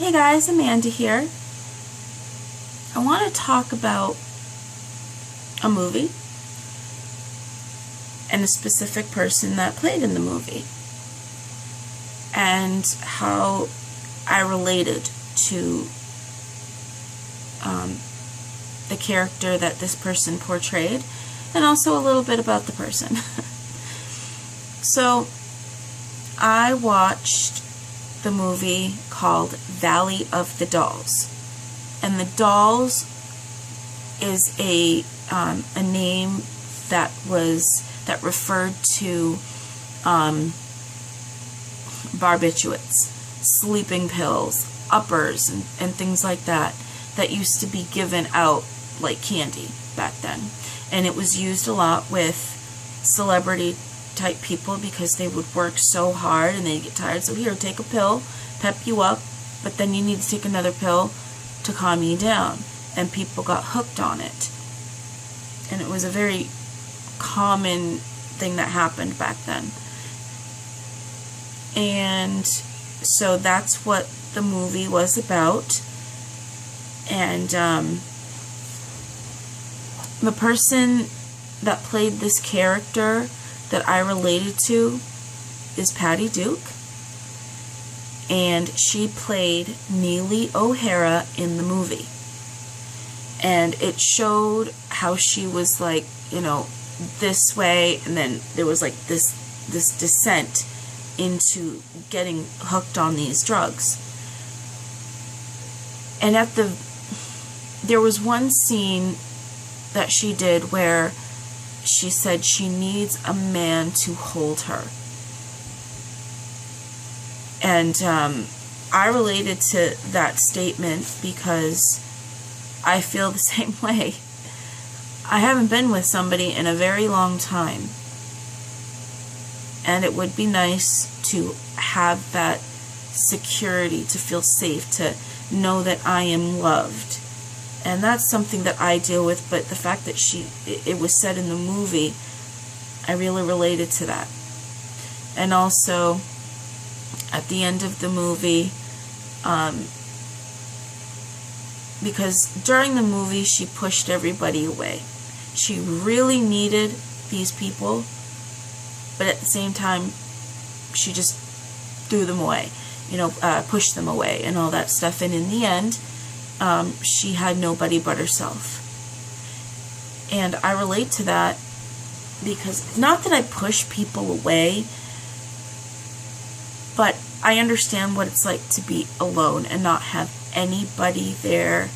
Hey guys, Amanda here. I want to talk about a movie and a specific person that played in the movie and how I related to the character that this person portrayed, and also a little bit about the person. So I watched the movie called Valley of the Dolls, and the Dolls is a name that referred to barbiturates, sleeping pills, uppers, and things like that used to be given out like candy back then. And it was used a lot with celebrity type people because they would work so hard and they'd get tired. So here, take a pill, pep you up, but then you need to take another pill to calm you down. And people got hooked on it. And it was a very common thing that happened back then. And so that's what the movie was about. And the person that played this character that I related to is Patty Duke. And she played Neely O'Hara in the movie. And it showed how she was like, you know, this way, and then there was like this descent into getting hooked on these drugs. And there was one scene that she did where she said she needs a man to hold her. And I related to that statement because I feel the same way. I haven't been with somebody in a very long time. And it would be nice to have that security, to feel safe, to know that I am loved. And that's something that I deal with, but the fact that it was said in the movie, I really related to that. And also, at the end of the movie, because during the movie she pushed everybody away. She really needed these people, but at the same time she just threw them away, you know, pushed them away and all that stuff. And in the end, she had nobody but herself. And I relate to that because, not that I push people away, but I understand what it's like to be alone and not have anybody there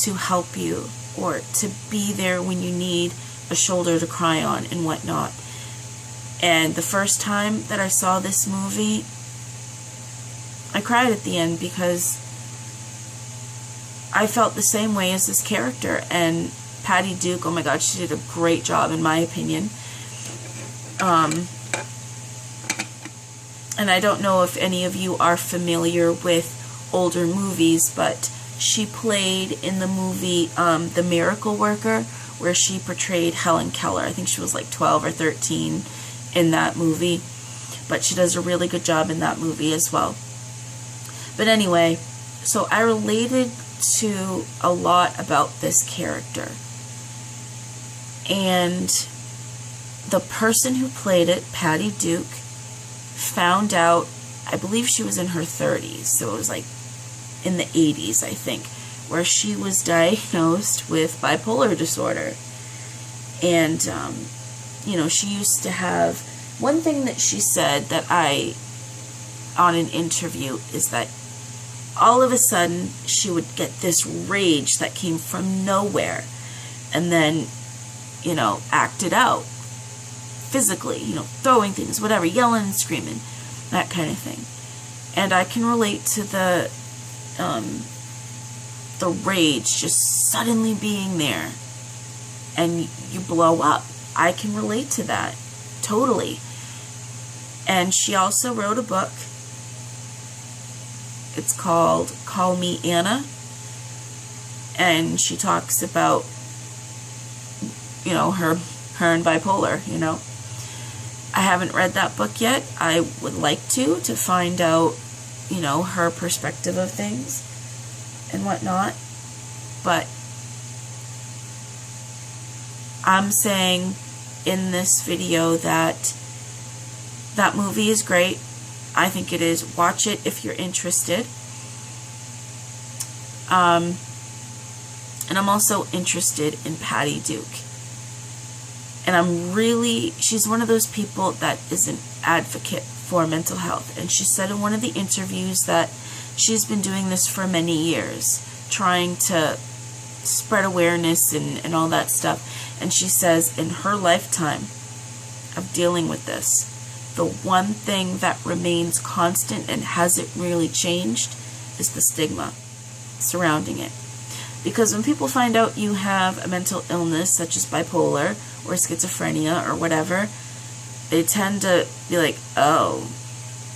to help you or to be there when you need a shoulder to cry on and whatnot. And the first time that I saw this movie, I cried at the end because I felt the same way as this character. And Patty Duke, oh my god, she did a great job in my opinion. And I don't know if any of you are familiar with older movies, but she played in the movie The Miracle Worker, where she portrayed Helen Keller. I think she was like 12 or 13 in that movie, but she does a really good job in that movie as well. But anyway, so I related to a lot about this character. And the person who played it, Patty Duke, found out, I believe she was in her 30s, so it was like in the 80s, I think, where she was diagnosed with bipolar disorder. And, you know, she used to have, one thing that she said that on an interview, is that all of a sudden she would get this rage that came from nowhere and then, you know, act it out physically, you know, throwing things, whatever, yelling and screaming, that kind of thing. And I can relate to the rage just suddenly being there and you blow up. I can relate to that totally. And she also wrote a book. It's called Call Me Anna, and she talks about, you know, her and bipolar, you know. I haven't read that book yet. I would like to find out you know, her perspective of things and whatnot. But I'm saying in this video that that movie is great. I think it is. Watch it if you're interested. And I'm also interested in Patty Duke. And she's one of those people that is an advocate for mental health. And she said in one of the interviews that she's been doing this for many years, trying to spread awareness and all that stuff. And she says in her lifetime of dealing with this, the one thing that remains constant and hasn't really changed is the stigma surrounding it. Because when people find out you have a mental illness such as bipolar or schizophrenia or whatever, they tend to be like, oh,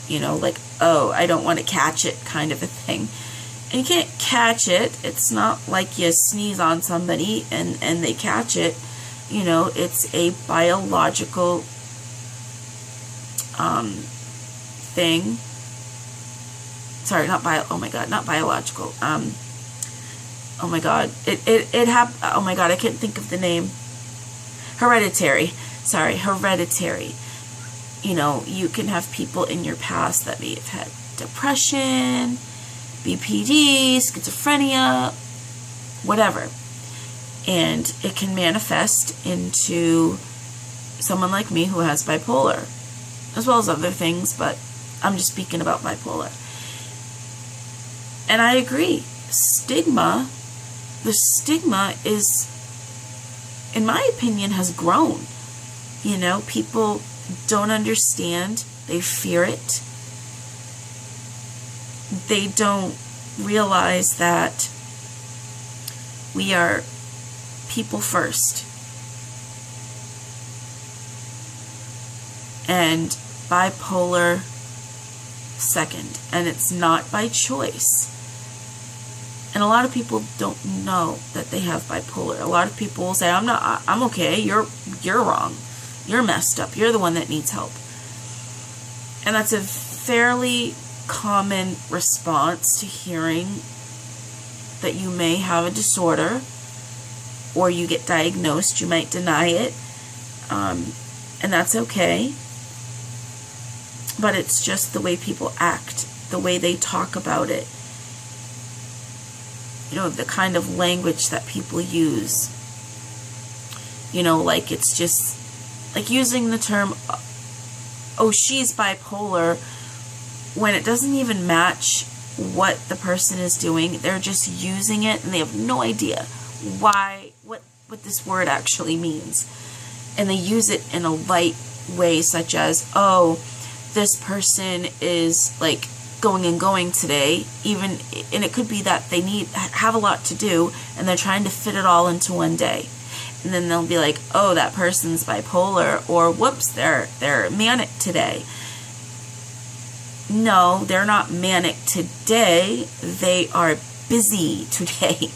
you know, like, oh, I don't want to catch it kind of a thing. And you can't catch it. It's not like you sneeze on somebody and they catch it. You know, it's a biological thing. Sorry, not biological. Oh my god. It happened. Oh my god, I can't think of the name. Hereditary. Sorry, hereditary. You know, you can have people in your past that may have had depression, BPD, schizophrenia, whatever. And it can manifest into someone like me who has bipolar, as well as other things, but I'm just speaking about bipolar. And I agree. The stigma is, in my opinion, has grown. You know, people don't understand. They fear it. They don't realize that we are people first. And bipolar second. And it's not by choice. And a lot of people don't know that they have bipolar. A lot of people will say, I'm okay, you're wrong. You're messed up. You're the one that needs help. And that's a fairly common response to hearing that you may have a disorder or you get diagnosed. You might deny it. And that's okay. But it's just the way people act, the way they talk about it. You know, the kind of language that people use. You know, like it's just, like using the term, oh, she's bipolar, when it doesn't even match what the person is doing. They're just using it and they have no idea what this word actually means. And they use it in a light way, such as, oh, this person is like going today, and it could be that they have a lot to do and they're trying to fit it all into one day. And then they'll be like, oh, that person's bipolar, or whoops, they're manic today. No, they're not manic today. They are busy today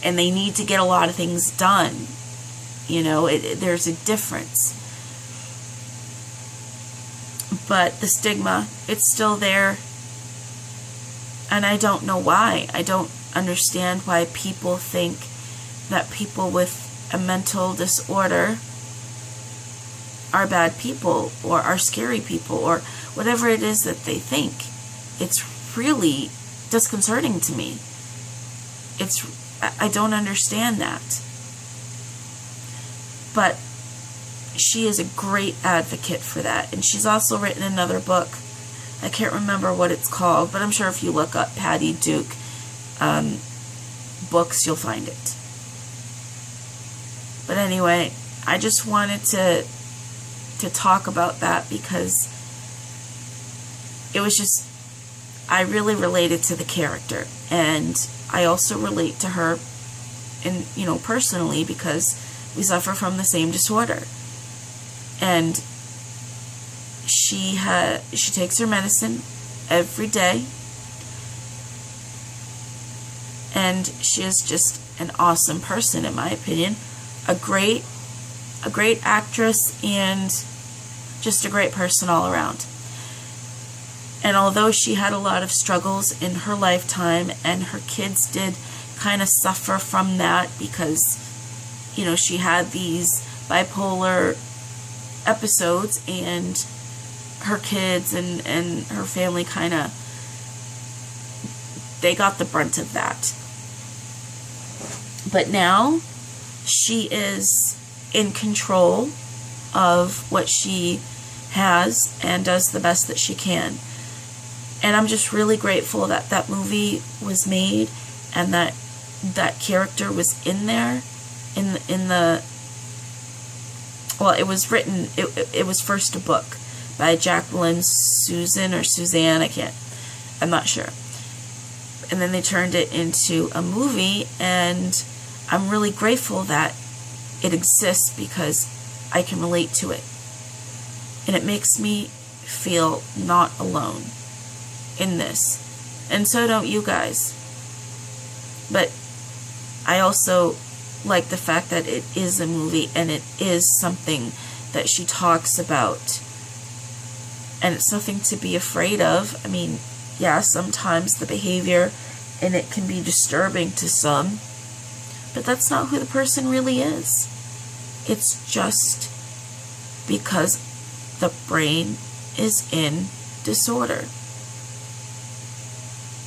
and they need to get a lot of things done. You know, there's a difference. But the stigma, it's still there. And I don't know why. I don't understand why people think that people with a mental disorder are bad people or are scary people or whatever it is that they think. It's really disconcerting to me. I don't understand that. But she is a great advocate for that. And she's also written another book. I can't remember what it's called, but I'm sure if you look up Patty Duke books, you'll find it. But anyway, I just wanted to talk about that because it was just, I really related to the character, and I also relate to her, and you know, personally, because we suffer from the same disorder. And she takes her medicine every day, and she is just an awesome person, in my opinion. A great actress and just a great person all around. And although she had a lot of struggles in her lifetime, and her kids did kind of suffer from that because, you know, she had these bipolar episodes, and her kids and her family kind of, they got the brunt of that. But now she is in control of what she has and does the best that she can. And I'm just really grateful that that movie was made, and that that character was in there, in the well, it was written, it was first a book by Jacqueline, Susann, or Susann, I'm not sure. And then they turned it into a movie, and I'm really grateful that it exists because I can relate to it. And it makes me feel not alone in this. And so don't you guys. But I also like the fact that it is a movie, and it is something that she talks about. And it's nothing to be afraid of. I mean, yeah, sometimes the behavior in it can be disturbing to some, but that's not who the person really is. It's just because the brain is in disorder.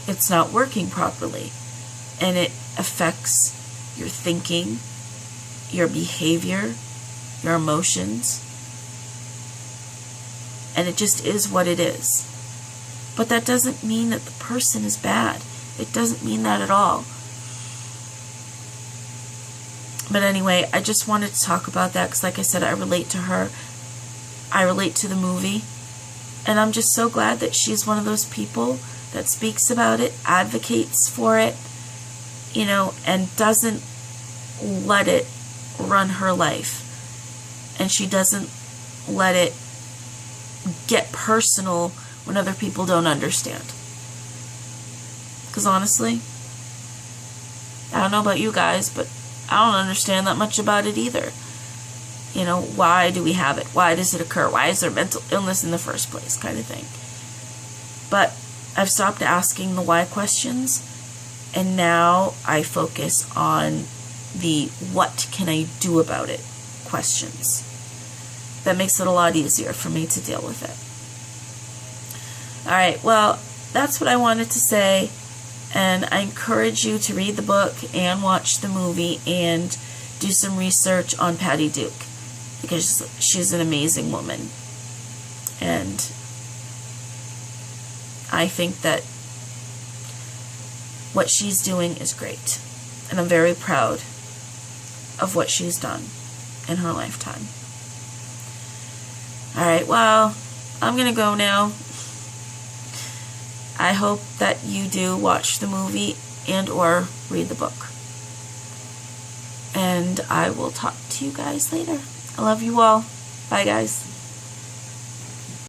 It's not working properly, and it affects your thinking, your behavior, your emotions, and it just is what it is. But that doesn't mean that the person is bad. It doesn't mean that at all. But anyway, I just wanted to talk about that because, like I said, I relate to her. I relate to the movie. And I'm just so glad that she's one of those people that speaks about it, advocates for it, you know, and doesn't let it run her life. And she doesn't let it get personal when other people don't understand. Because honestly, I don't know about you guys, but I don't understand that much about it either. You know, why do we have it? Why does it occur? Why is there mental illness in the first place? Kind of thing. But I've stopped asking the why questions, and now I focus on the what can I do about it questions. That makes it a lot easier for me to deal with it. Alright, well, that's what I wanted to say. And I encourage you to read the book and watch the movie and do some research on Patty Duke, because she's an amazing woman. And I think that what she's doing is great. And I'm very proud of what she's done in her lifetime. Alright, well, I'm going to go now. I hope that you do watch the movie and or read the book. And I will talk to you guys later. I love you all. Bye, guys.